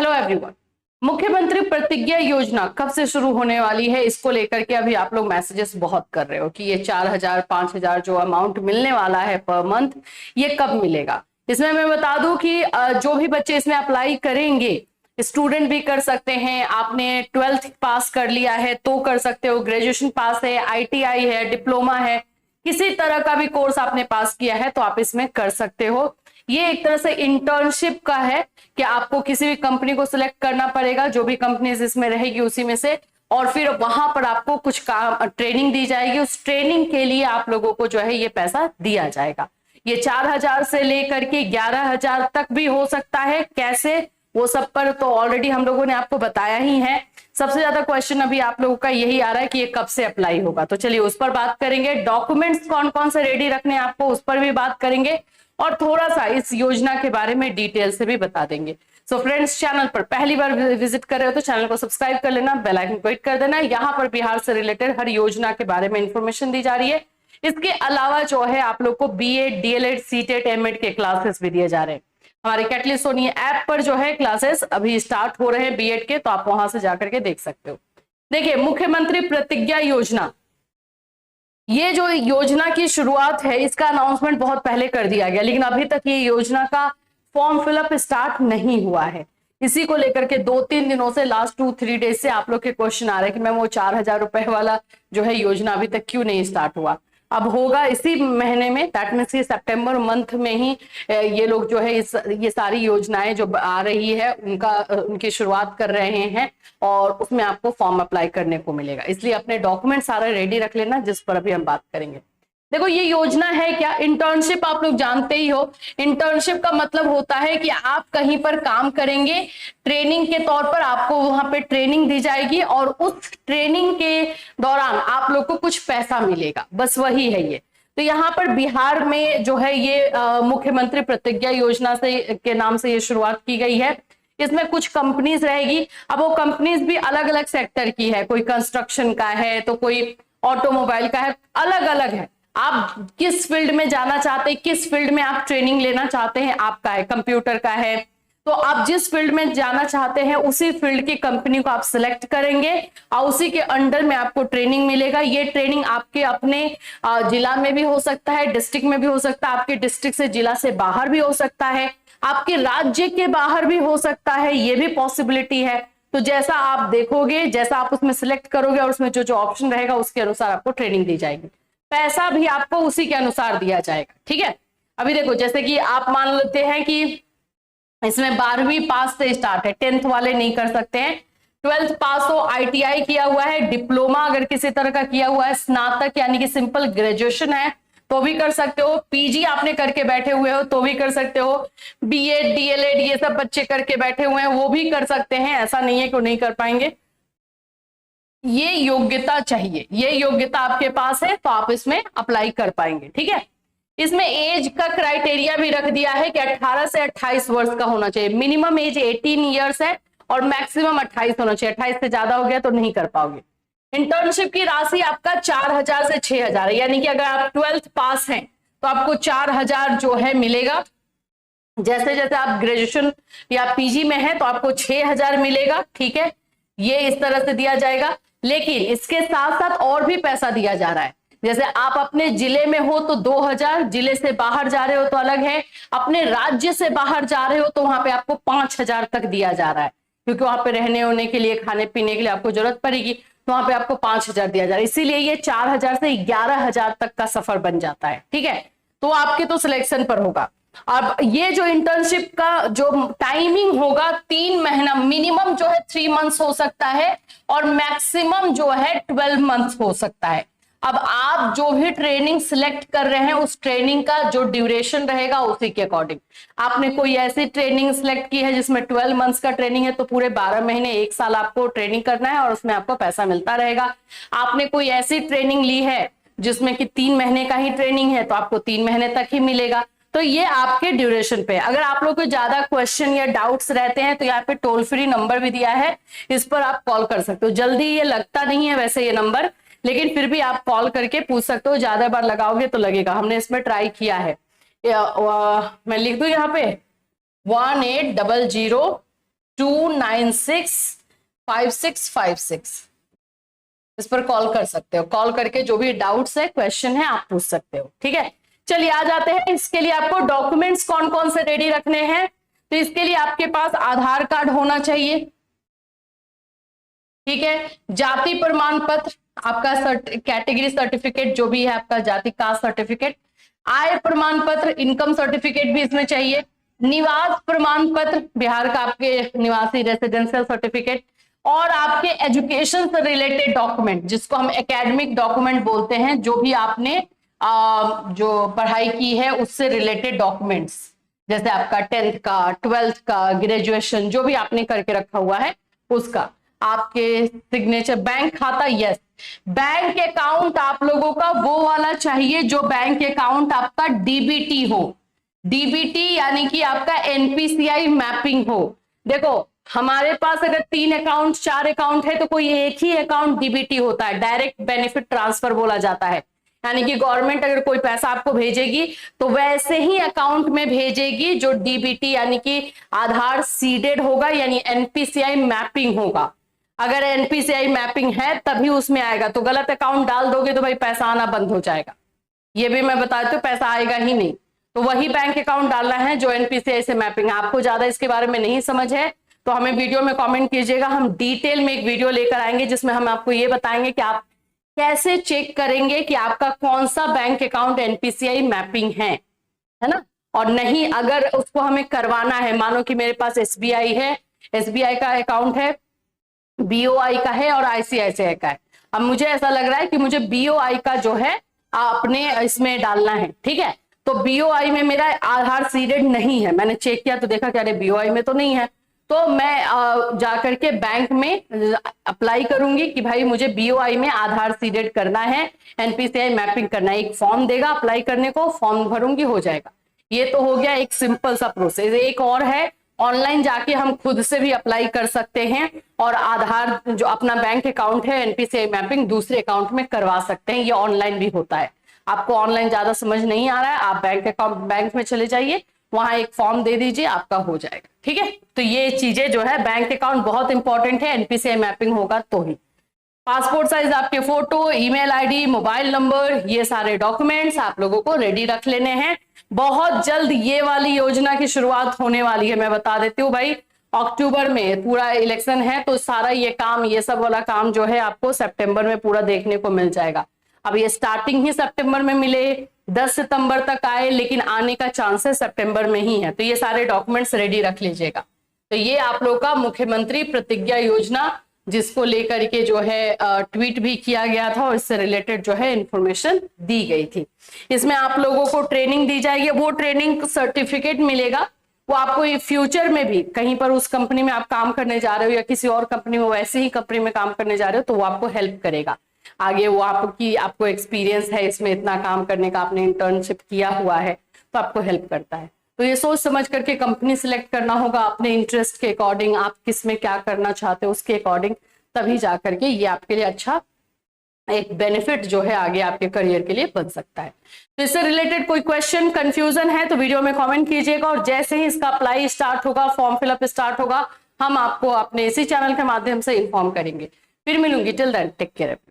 Hello everyone. मुख्यमंत्री प्रतिज्ञा योजना कब से शुरू होने वाली है, इसको लेकर के अभी आप लोग मैसेजेस बहुत कर रहे हो कि ये 4,000 5,000 जो अमाउंट मिलने वाला है पर मंथ, ये कब मिलेगा। इसमें मैं बता दूं कि जो भी बच्चे इसमें अप्लाई करेंगे, स्टूडेंट भी कर सकते हैं। आपने 12th पास कर लिया है तो कर सकते हो, ग्रेजुएशन पास है, ITI है, डिप्लोमा है, किसी तरह का भी कोर्स आपने पास किया है तो आप इसमें कर सकते हो। ये एक तरह से इंटर्नशिप का है कि आपको किसी भी कंपनी को सिलेक्ट करना पड़ेगा, जो भी कंपनी इसमें रहेगी उसी में से, और फिर वहां पर आपको कुछ काम ट्रेनिंग दी जाएगी। उस ट्रेनिंग के लिए आप लोगों को जो है ये पैसा दिया जाएगा। ये 4,000 से लेकर के 11,000 तक भी हो सकता है। कैसे, वो सब पर तो ऑलरेडी हम लोगों ने आपको बताया ही है। सबसे ज्यादा क्वेश्चन अभी आप लोगों का यही आ रहा है कि ये कब से अप्लाई होगा, तो चलिए उस पर बात करेंगे। डॉक्यूमेंट्स कौन कौन से रेडी रखने हैं आपको, उस पर भी बात करेंगे, और थोड़ा सा इस योजना के बारे में डिटेल से भी बता देंगे। सो फ्रेंड्स, चैनल पर पहली बार विजिट कर रहे हो तो चैनल को सब्सक्राइब कर लेना, बेल आइकन को हिट कर देना। यहाँ पर बिहार से रिलेटेड हर योजना के बारे में इंफॉर्मेशन दी जा रही है। इसके अलावा जो है आप लोग को BEd, DLEd, CTET, MEd के क्लासेस भी दिए जा रहे हैं। हमारे कैटलिस्ट सोनी ऐप पर जो है क्लासेस अभी स्टार्ट हो रहे हैं BEd के, तो आप वहां से जाकर के देख सकते हो। देखिए, मुख्यमंत्री प्रतिज्ञा योजना, ये जो योजना की शुरुआत है, इसका अनाउंसमेंट बहुत पहले कर दिया गया, लेकिन अभी तक ये योजना का फॉर्म फिलअप स्टार्ट नहीं हुआ है। इसी को लेकर के 2-3 दिनों से, लास्ट 2-3 डेज से आप लोग के क्वेश्चन आ रहे हैं कि मैम वो 4,000 रुपए वाला जो है योजना अभी तक क्यों नहीं स्टार्ट हुआ। अब होगा इसी महीने में, दैट मीन्स कि सितंबर मंथ में ही ये लोग जो है ये सारी योजनाएं जो आ रही है उनकी शुरुआत कर रहे हैं, और उसमें आपको फॉर्म अप्लाई करने को मिलेगा। इसलिए अपने डॉक्यूमेंट सारे रेडी रख लेना, जिस पर अभी हम बात करेंगे। देखो, ये योजना है क्या, इंटर्नशिप आप लोग जानते ही हो। इंटर्नशिप का मतलब होता है कि आप कहीं पर काम करेंगे, ट्रेनिंग के तौर पर आपको वहां पे ट्रेनिंग दी जाएगी, और उस ट्रेनिंग के दौरान आप लोग को कुछ पैसा मिलेगा, बस वही है ये। तो यहाँ पर बिहार में जो है ये मुख्यमंत्री प्रतिज्ञा योजना से के नाम से ये शुरुआत की गई है। इसमें कुछ कंपनीज रहेगी। अब वो कंपनीज भी अलग अलग सेक्टर की है, कोई कंस्ट्रक्शन का है तो कोई ऑटोमोबाइल का है, अलग अलग है। आप किस फील्ड में जाना चाहते हैं, किस फील्ड में आप ट्रेनिंग लेना चाहते हैं, आपका है, कंप्यूटर का है, तो आप जिस फील्ड में जाना चाहते हैं उसी फील्ड की कंपनी को आप सिलेक्ट करेंगे, और उसी के अंडर में आपको ट्रेनिंग मिलेगा। ये ट्रेनिंग आपके अपने जिला में भी हो सकता है, डिस्ट्रिक्ट में भी हो सकता है, आपके डिस्ट्रिक्ट से जिला से बाहर भी हो सकता है, आपके राज्य के बाहर भी हो सकता है, ये भी पॉसिबिलिटी है। तो जैसा आप देखोगे, जैसा आप उसमें सिलेक्ट करोगे, और उसमें जो जो ऑप्शन रहेगा उसके अनुसार आपको ट्रेनिंग दी जाएगी। पैसा भी आपको उसी के अनुसार दिया जाएगा, ठीक है। अभी देखो, जैसे कि आप मान लेते हैं कि इसमें 12वीं पास से स्टार्ट है, 10th वाले नहीं कर सकते हैं। 12th पास हो, ITI किया हुआ है, डिप्लोमा अगर किसी तरह का किया हुआ है, स्नातक यानी कि सिंपल ग्रेजुएशन है तो भी कर सकते हो, PG आपने करके बैठे हुए हो तो भी कर सकते हो, BEd, DLEd ये सब बच्चे करके बैठे हुए हैं वो भी कर सकते हैं, ऐसा नहीं है कि वो नहीं कर पाएंगे। ये योग्यता चाहिए, ये योग्यता आपके पास है तो आप इसमें अप्लाई कर पाएंगे, ठीक है। इसमें एज का क्राइटेरिया भी रख दिया है कि 18 से 28 वर्ष का होना चाहिए। मिनिमम एज 18 ईयर्स है और मैक्सिमम 28 होना चाहिए। 28 से ज्यादा हो गया तो नहीं कर पाओगे। इंटर्नशिप की राशि आपका 4,000 से 6,000 है, यानी कि अगर आप 12th पास हैं तो आपको 4,000 जो है मिलेगा। जैसे जैसे आप ग्रेजुएशन या PG में है तो आपको 6,000 मिलेगा, ठीक है। ये इस तरह से दिया जाएगा, लेकिन इसके साथ साथ और भी पैसा दिया जा रहा है। जैसे आप अपने जिले में हो तो 2,000, जिले से बाहर जा रहे हो तो अलग है, अपने राज्य से बाहर जा रहे हो तो वहां पे आपको 5,000 तक दिया जा रहा है, क्योंकि वहां पे रहने होने के लिए, खाने पीने के लिए आपको जरूरत पड़ेगी, तो वहां पे आपको 5,000 दिया जा रहा है। इसीलिए ये 4,000 से 11,000 तक का सफर बन जाता है, ठीक है। तो आपके तो सिलेक्शन पर होगा। अब ये जो इंटर्नशिप का जो टाइमिंग होगा, 3 महीना, मिनिमम जो है 3 मंथ्स हो सकता है और मैक्सिमम जो है 12 मंथ्स हो सकता है। अब आप जो भी ट्रेनिंग सिलेक्ट कर रहे हैं उस ट्रेनिंग का जो ड्यूरेशन रहेगा उसी के अकॉर्डिंग। आपने कोई ऐसी ट्रेनिंग सिलेक्ट की है जिसमें 12 मंथ्स का ट्रेनिंग है तो पूरे 12 महीने 1 साल आपको ट्रेनिंग करना है और उसमें आपको पैसा मिलता रहेगा। आपने कोई ऐसी ट्रेनिंग ली है जिसमें कि 3 महीने का ही ट्रेनिंग है तो आपको 3 महीने तक ही मिलेगा। तो ये आपके ड्यूरेशन पे। अगर आप लोग को ज्यादा क्वेश्चन या डाउट्स रहते हैं तो यहाँ पे टोल फ्री नंबर भी दिया है, इस पर आप कॉल कर सकते हो। जल्दी ये लगता नहीं है वैसे ये नंबर, लेकिन फिर भी आप कॉल करके पूछ सकते हो। ज्यादा बार लगाओगे तो लगेगा, हमने इसमें ट्राई किया है। मैं लिख दूं यहाँ पे 1800 2965656। इस पर कॉल कर सकते हो, कॉल करके जो भी डाउट्स है, क्वेश्चन है, आप पूछ सकते हो। ठीक है, चलिए आ जाते हैं। इसके लिए आपको डॉक्यूमेंट्स कौन कौन से रेडी रखने हैं। तो इसके लिए आपके पास आधार कार्ड होना चाहिए, ठीक है, जाति प्रमाण पत्र, आपका कैटेगरी सर्टिफिकेट जो भी है, आपका जाति कास्ट सर्टिफिकेट, आय प्रमाण पत्र, इनकम सर्टिफिकेट भी इसमें चाहिए, निवास प्रमाण पत्र, बिहार का आपके निवासी रेसिडेंशियल सर्टिफिकेट, और आपके एजुकेशन से रिलेटेड डॉक्यूमेंट जिसको हम एकेडमिक डॉक्यूमेंट बोलते हैं, जो भी आपने जो पढ़ाई की है उससे रिलेटेड डॉक्यूमेंट्स, जैसे आपका 10th का, 12th का, ग्रेजुएशन जो भी आपने करके रखा हुआ है उसका, आपके सिग्नेचर, बैंक खाता, यस, बैंक अकाउंट आप लोगों का वो वाला चाहिए जो बैंक अकाउंट आपका डीबीटी हो। डीबीटी यानी कि आपका एनपीसीआई मैपिंग हो। देखो हमारे पास अगर 3 अकाउंट 4 अकाउंट है तो कोई एक ही अकाउंट डीबीटी होता है, डायरेक्ट बेनिफिट ट्रांसफर बोला जाता है। यानी कि गवर्नमेंट अगर कोई पैसा आपको भेजेगी तो वैसे ही अकाउंट में भेजेगी जो डीबीटी यानी कि आधार सीडेड होगा, यानी एनपीसीआई मैपिंग होगा। अगर एनपीसीआई मैपिंग है तभी उसमें आएगा, तो गलत अकाउंट डाल दोगे तो भाई पैसा आना बंद हो जाएगा। ये भी मैं बता देती हूँ, पैसा आएगा ही नहीं। तो वही बैंक अकाउंट डालना है जो एनपीसीआई से मैपिंग है। आपको ज्यादा इसके बारे में नहीं समझ है तो हमें वीडियो में कमेंट कीजिएगा, हम डिटेल में एक वीडियो लेकर आएंगे जिसमें हम आपको ये बताएंगे कि आप कैसे चेक करेंगे कि आपका कौन सा बैंक अकाउंट एनपीसीआई मैपिंग है ना। और नहीं, अगर उसको हमें करवाना है, मानो कि मेरे पास एसबीआई है, एसबीआई का अकाउंट है, बीओआई का है और आईसीआईसीआई का है। अब मुझे ऐसा लग रहा है कि मुझे बीओआई का जो है आपने इसमें डालना है, ठीक है। तो बीओआई में मेरा आधार सीडेड नहीं है, मैंने चेक किया तो देखा कि अरे बीओआई में तो नहीं है, तो मैं जाकर के बैंक में अप्लाई करूंगी कि भाई मुझे बीओआई में आधार सीडेड करना है, एनपीसीआई मैपिंग करना है। एक फॉर्म देगा अप्लाई करने को, फॉर्म भरूंगी, हो जाएगा। ये तो हो गया एक सिंपल सा प्रोसेस। एक और है, ऑनलाइन जाके हम खुद से भी अप्लाई कर सकते हैं और आधार जो अपना बैंक अकाउंट है एनपीसीआई मैपिंग दूसरे अकाउंट में करवा सकते हैं। ये ऑनलाइन भी होता है। आपको ऑनलाइन ज्यादा समझ नहीं आ रहा है, आप बैंक अकाउंट बैंक में चले जाइए, वहां एक फॉर्म दे दीजिए, आपका हो जाएगा। ठीक है, तो ये चीजें जो है, बैंक अकाउंट बहुत इंपॉर्टेंट है, एनपीसीआई मैपिंग होगा तो ही। पासपोर्ट साइज आपके photo, email ID, mobile number, ये सारे डॉक्यूमेंट्स आप लोगों को रेडी रख लेने हैं। बहुत जल्द ये वाली योजना की शुरुआत होने वाली है, मैं बता देती हूँ भाई। अक्टूबर में पूरा इलेक्शन है तो सारा ये काम, ये सब वाला काम जो है आपको सितंबर में पूरा देखने को मिल जाएगा। अब ये स्टार्टिंग ही सितंबर में मिले, 10 सितंबर तक आए, लेकिन आने का चांसेस सितंबर में ही है। तो ये सारे डॉक्यूमेंट्स रेडी रख लीजिएगा। तो ये आप लोग का मुख्यमंत्री प्रतिज्ञा योजना, जिसको लेकर के जो है ट्वीट भी किया गया था और इससे रिलेटेड जो है इंफॉर्मेशन दी गई थी। इसमें आप लोगों को ट्रेनिंग दी जाएगी, वो ट्रेनिंग सर्टिफिकेट मिलेगा, वो आपको फ्यूचर में भी कहीं पर उस कंपनी में आप काम करने जा रहे हो या किसी और कंपनी में, वैसे ही कंपनी में काम करने जा रहे हो, तो वो आपको हेल्प करेगा आगे। वो आपको एक्सपीरियंस है इसमें, इतना काम करने का, आपने इंटर्नशिप किया हुआ है, तो आपको हेल्प करता है। तो ये सोच समझ करके कंपनी सिलेक्ट करना होगा अपने इंटरेस्ट के अकॉर्डिंग, आप किस में क्या करना चाहते हो उसके अकॉर्डिंग, तभी जाकर के ये आपके लिए अच्छा एक बेनिफिट जो है आगे आपके करियर के लिए बन सकता है। तो इससे रिलेटेड कोई क्वेश्चन, कंफ्यूजन है तो वीडियो में कमेंट कीजिएगा, और जैसे ही इसका अप्लाई स्टार्ट होगा, फॉर्म फिलअप स्टार्ट होगा, हम आपको अपने इसी चैनल के माध्यम से इन्फॉर्म करेंगे। फिर मिलूंगी, टिल देन टेक केयर।